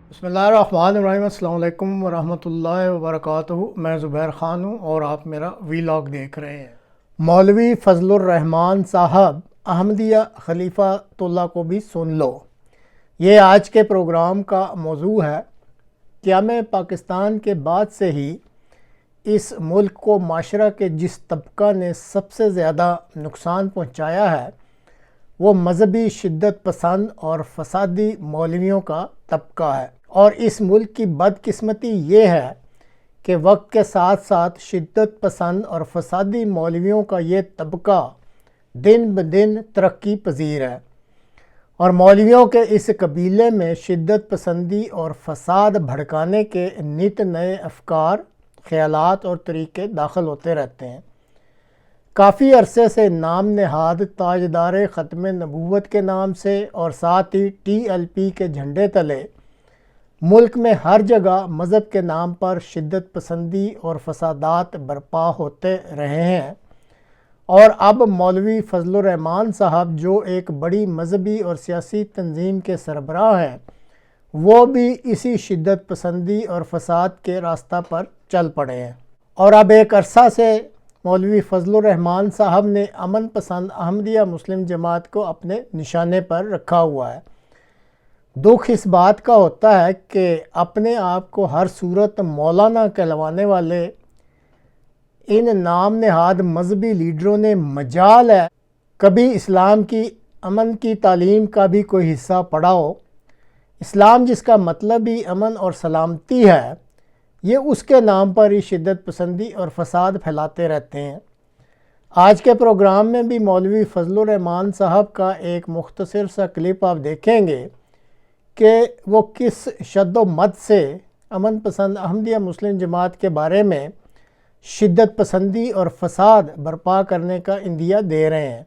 बिस्मिल्लाहिर्रहमानिर्रहीम। अस्सलाम वालेकुम वरहमतुल्लाहि वबरकातुहू। मैं ज़ुबैर ख़ान हूँ और आप मेरा वीलॉग देख रहे हैं। मौलवी फजलुर रहमान साहब अहमदिया खलीफातुल्लाह को भी सुन लो, ये आज के प्रोग्राम का मौजू है। क़याम पाकिस्तान के बाद से ही इस मुल्क को माशरा के जिस तबका ने सबसे ज़्यादा नुकसान पहुँचाया है वो मजहबी शिद्दत पसंद और फसादी मौलवियों का तबका है। और इस मुल्क की बदकिस्मती ये है कि वक्त के साथ साथ शिद्दत पसंद और फसादी मौलवियों का ये तबका दिन ब दिन तरक्की पजीर है और मौलवियों के इस कबीले में शिद्दत पसंदी और फसाद भड़काने के नित नए अफकार, ख्यालात और तरीक़े दाखिल होते रहते हैं। काफ़ी अरसे से नाम नहाद ताजदार ख़त्म नबूवत के नाम से और साथ ही TLP के झंडे तले मुल्क में हर जगह मज़हब के नाम पर शिद्दत पसंदी और फसादात बर्पा होते रहे हैं। और अब मौलवी फजलुर रहमान साहब जो एक बड़ी मजहबी और सियासी तंजीम के सरबराह हैं, वो भी इसी शिद्दत पसंदी और फसाद के रास्ता पर चल पड़े हैं। और अब एक अरसा से मौलवी फजलुर रहमान साहब ने अमन पसंद अहमदिया मुस्लिम जमात को अपने निशाने पर रखा हुआ है। दुख इस बात का होता है कि अपने आप को हर सूरत मौलाना कहलवाने वाले इन नाम नहाद मजहबी लीडरों ने मजाल है कभी इस्लाम की अमन की तालीम का भी कोई हिस्सा पढ़ा हो। इस्लाम जिसका मतलब ही अमन और सलामती है, ये उसके नाम पर ही शिद्दत पसंदी और फसाद फैलाते रहते हैं। आज के प्रोग्राम में भी मौलवी फजलुर रहमान साहब का एक मुख्तसर सा क्लिप आप देखेंगे कि वो किस शद्दोमत से अमन पसंद अहमदिया मुस्लिम जमात के बारे में शिद्दत पसंदी और फसाद बर्पा करने का इंदिया दे रहे हैं।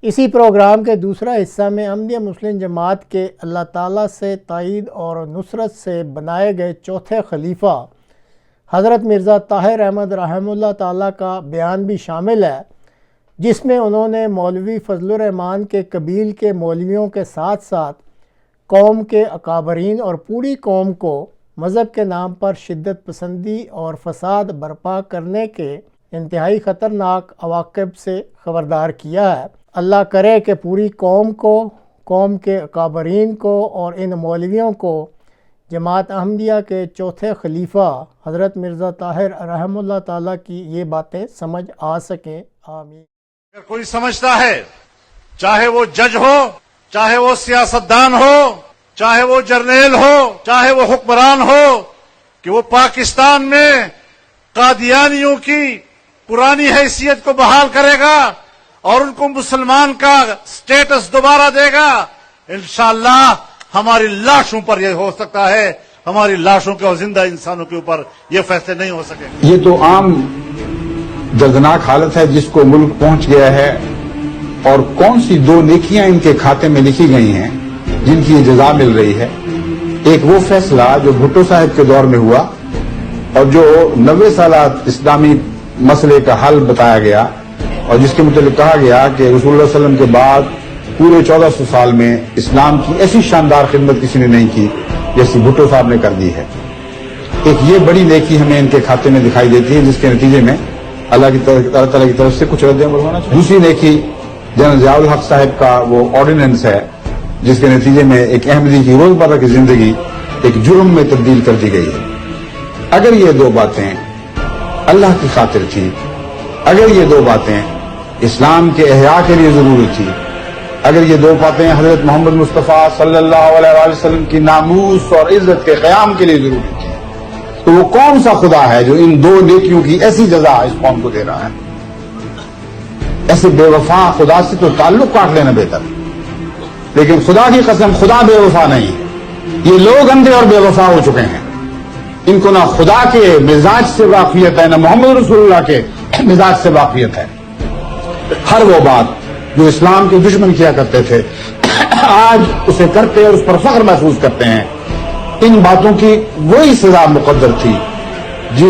इसी प्रोग्राम के दूसरा हिस्सा में अहमदिया मुस्लिम जमात के अल्लाह ताला से ताईद और नुसरत से बनाए गए चौथे खलीफा हज़रत मिर्ज़ा ताहिर अहमद रहमतुल्लाह ताला का बयान भी शामिल है, जिसमें उन्होंने मौलवी फजलुर रहमान के कबील के मौलवियों के साथ साथ कौम के अकाबरीन और पूरी कौम को मज़हब के नाम पर शिद्दत पसंदी और फसाद बर्पा करने के इंतहाई ख़तरनाक अवाक़िब से ख़बरदार किया है। अल्लाह करे कि पूरी कौम को, कौम के अकाबरीन को और इन मौलवियों को जमात अहमदिया के चौथे खलीफा हज़रत मिर्ज़ा ताहिर रहमतुल्लाह ताला की ये बातें समझ आ सकें। आमीन। अगर कोई समझता है, चाहे वो जज हो, चाहे वो सियासतदान हो, चाहे वो जर्नैल हो, चाहे वो हुक्मरान हो, कि वो पाकिस्तान में कादियानियों की पुरानी हैसियत को बहाल करेगा और उनको मुसलमान का स्टेटस दोबारा देगा, इंशाअल्लाह हमारी लाशों पर यह हो सकता है, हमारी लाशों के और जिंदा इंसानों के ऊपर ये फैसले नहीं हो सकेंगे। ये तो आम दर्दनाक हालत है जिसको मुल्क पहुंच गया है। और कौन सी दो नेकियां इनके खाते में लिखी गई हैं जिनकी ये जजा मिल रही है। एक वो फैसला जो भुट्टो साहब के दौर में हुआ और जो 90 साल इस्लामी मसले का हल बताया गया और जिसके मुताबिक कहा गया कि रसूलुल्लाह सल्लल्लाहु अलैहि वसल्लम के बाद पूरे 1400 साल में इस्लाम की ऐसी शानदार खिदमत किसी ने नहीं की जैसी भुट्टो साहब ने कर दी है। एक ये बड़ी नेकी हमें इनके खाते में दिखाई देती है जिसके नतीजे में अल्लाह ताला की तरफ से कुछ रद्द-ए-अमल होना चाहिए। दूसरी नेकी जनरल ज़ियाउल हक साहब का वो ऑर्डिनेंस है जिसके नतीजे में एक अहमदी की रोजमर्रा की जिंदगी एक जुर्म में तब्दील कर दी गई है। अगर ये दो बातें अल्लाह की खातिर थी, अगर ये दो बातें इस्लाम के एहया के लिए जरूरी थी, अगर ये दो बातें हजरत मोहम्मद मुस्तफ़ा सल्लल्लाहु अलैहि वसल्लम की नामूस और इज्जत के क़याम के लिए जरूरी थी, तो वो कौन सा खुदा है जो इन दो नेकियों की ऐसी जजा इस कौम को दे रहा है। ऐसे बेवफा खुदा से तो ताल्लुक काट लेना बेहतर। लेकिन खुदा की कसम, खुदा बेवफा नहीं है। ये लोग अंधे और बेवफा हो चुके हैं। इनको ना खुदा के मिजाज से वाकियत है, ना मोहम्मद रसूलुल्लाह के मिजाज से वाकियत है। हर वो बात जो इस्लाम के दुश्मन किया करते थे आज उसे करते और उस पर फख्र महसूस करते हैं। इन बातों की वही सजा मुकद्दर थी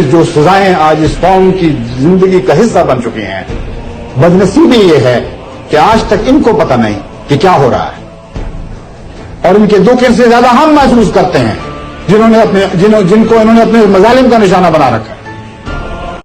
जो सजाएं आज इस कौम की जिंदगी का हिस्सा बन चुकी हैं। बदनसीबी ये है कि आज तक इनको पता नहीं कि क्या हो रहा है और इनके दुख से ज्यादा हम महसूस करते हैं। جن کو انہوں نے اپنے مظالم کا نشانہ بنا رکھا ہے.